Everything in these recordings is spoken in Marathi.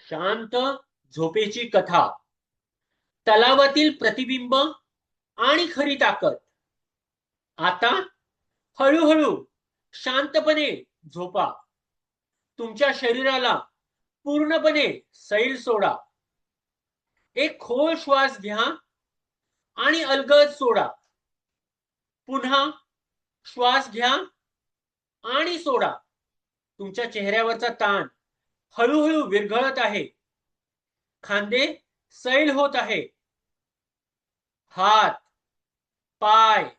शांत झोपेची कथा. तलावातील प्रतिबिंब आणि खरी ताकद. आता हळूहळू शांतपणे झोपा. तुमच्या शरीराला पूर्णपणे सैल सोडा. एक खोल श्वास घ्या आणि अलगद सोडा. पुन्हा श्वास घ्या आणि सोडा. तुमच्या चेहऱ्यावरचा ताण हळूहळू विरघळत आहे. खांदे सैल होत आहे. हात, पाय,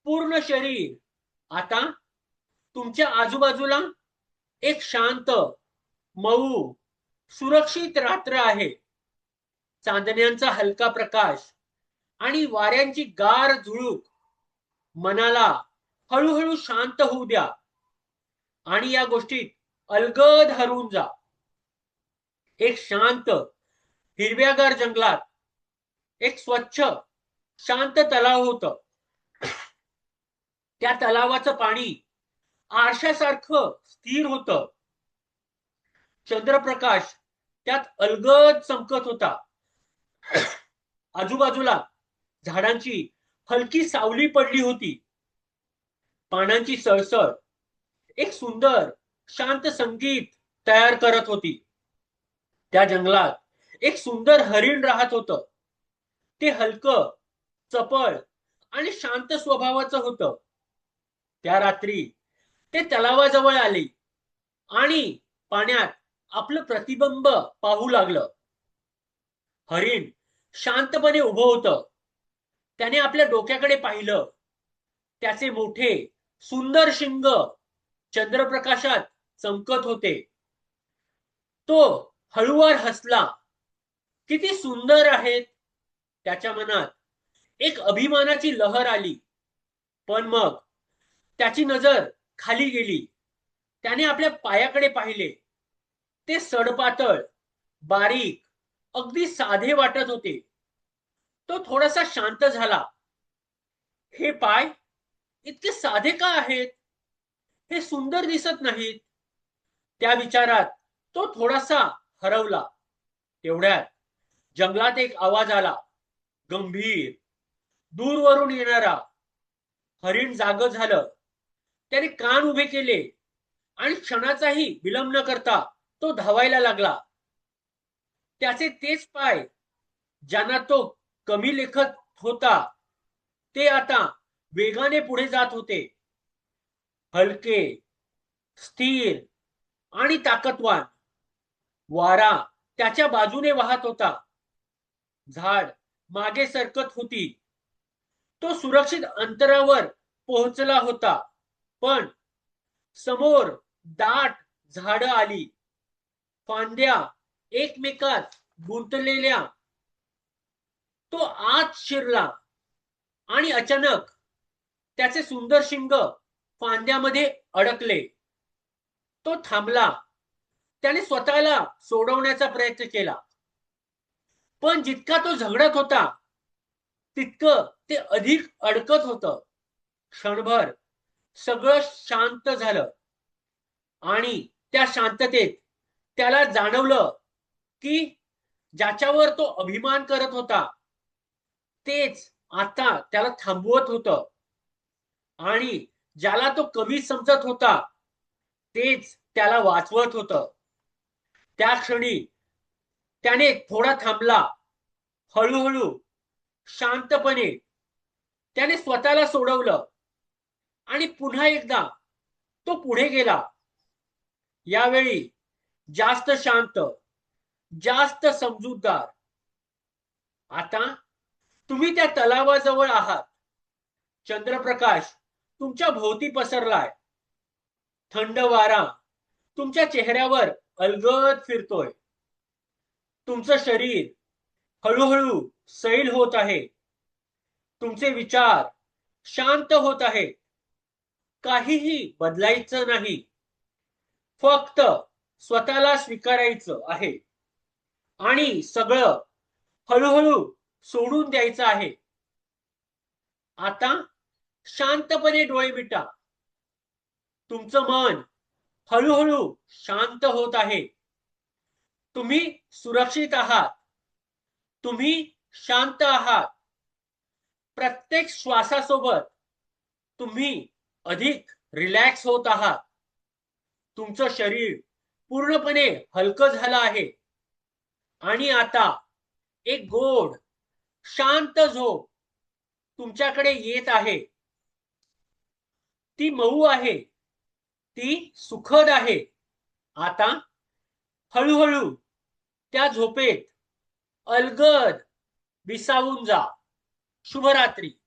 पूर्ण शरीर आता तुमच्या आजूबाजूला एक शांत, मऊ, सुरक्षित रात्र आहे. चांदण्यांचा हलका प्रकाश आणि वाऱ्यांची गार झुळूक मनाला हळूहळू शांत होऊ द्या आणि या गोष्टीत अलगद हरवून जा. एक शांत हिरव्यागार जंगलात एक स्वच्छ शांत तलाव होत. त्या तलावाचं पाणी आरशासारखं स्थिर होत. चंद्रप्रकाश त्यात अलगद चमकत होता. आजूबाजूला झाडांची हलकी सावली पडली होती. पानांची सळसळ एक सुंदर शांत संगीत तयार करत होती. त्या जंगलात एक सुंदर हरिण राहत होतं. ते हलकं, चपळ आणि शांत स्वभावाचं होतं. त्या रात्री ते तलावाजवळ आले आणि पाण्यात आपलं प्रतिबिंब पाहू लागलं. हरिण शांतपणे उभं होतं. त्याने आपल्या डोक्याकडे पाहिलं. त्याचे मोठे सुंदर शिंग चंद्रप्रकाशात चमकत होते. तो हळूवार हसला. किती सुंदर आहेत. त्याच्या मनात एक अभिमानाची लहर आली. पण मग त्याची नजर खाली गेली. त्याने आपल्या पायाकडे पाहिले. ते सडपातळ, बारीक, अगदी साधे वाटत होते. तो थोडासा शांत झाला. हे पाय इतके साधे का आहेत? हे सुंदर दिसत नाहीत. त्या विचारात तो थोडासा हरवला. तेवढ्यात जंगलात एक आवाज आला, गंभीर, दूरवरून येणारा. हरिण जाग झालं. त्याने कान उभे केले आणि क्षणाचाही विलंब न करता तो धावायला लागला. त्याचे तेच पाय ज्यांना तो कमी लेखत होता ते आता वेगाने पुढे जात होते. हलके, स्थिर आणि ताकदवान. वारा त्याच्या बाजूने वाहत होता. झाड मागे सरकत होती. तो सुरक्षित अंतरावर पोहोचला होता. पण समोर दाट झाडं आली. फांद्या एकमेकात गुंतलेल्या. तो आत शिरला आणि अचानक त्याचे सुंदर शिंग फांद्यामध्ये अडकले. तो थांबला. त्याने स्वतःला सोडवण्याचा प्रयत्न केला. पण जितका तो झगडत होता तितकं ते अधिक अडकत होतं. क्षणभर सगळं शांत झालं आणि त्या शांततेत त्याला जाणवलं की ज्याच्यावर तो अभिमान करत होता तेच आता त्याला थांबवत होतं आणि ज्याला तो कमी समजत होता तेच त्याला वाचवत होतं. त्या क्षणी त्याने थोडा थांबला. हळूहळू, शांतपणे त्याने स्वतःला सोडवलं आणि पुन्हा एकदा तो पुढे गेला. यावेळी जास्त शांत, जास्त समजूतदार. आता तुम्ही त्या तलावाजवळ आहात. चंद्रप्रकाश तुमच्या भोवती पसरलाय. थंड वारा तुमच्या चेहऱ्यावर अलगद फिरतोय. तुमचं शरीर हळूहळू सैल होत आहे. तुमचे विचार शांत होत आहेत. काहीही बदलायचं नाही. फक्त स्वतःला स्वीकारायचं आहे आणि सगळं हळूहळू सोडून द्यायचं आहे. आता शांतपणे डोळे मिटा. तुमचं मन हळूहळू शांत होत आहे. तुम्ही सुरक्षित आहात. तुम्ही शांत आहात. प्रत्येक श्वासासोबत तुम्ही अधिक रिलॅक्स होत आहात. तुमचं शरीर पूर्णपणे हलकं झालं आहे. आणि आता एक गोड शांत झोप तुमच्याकडे येत आहे. ती मऊ आहे. ती सुखद आहे. आता हळूहळू त्या झोपेत अलगद विसावून जा. शुभरात्री.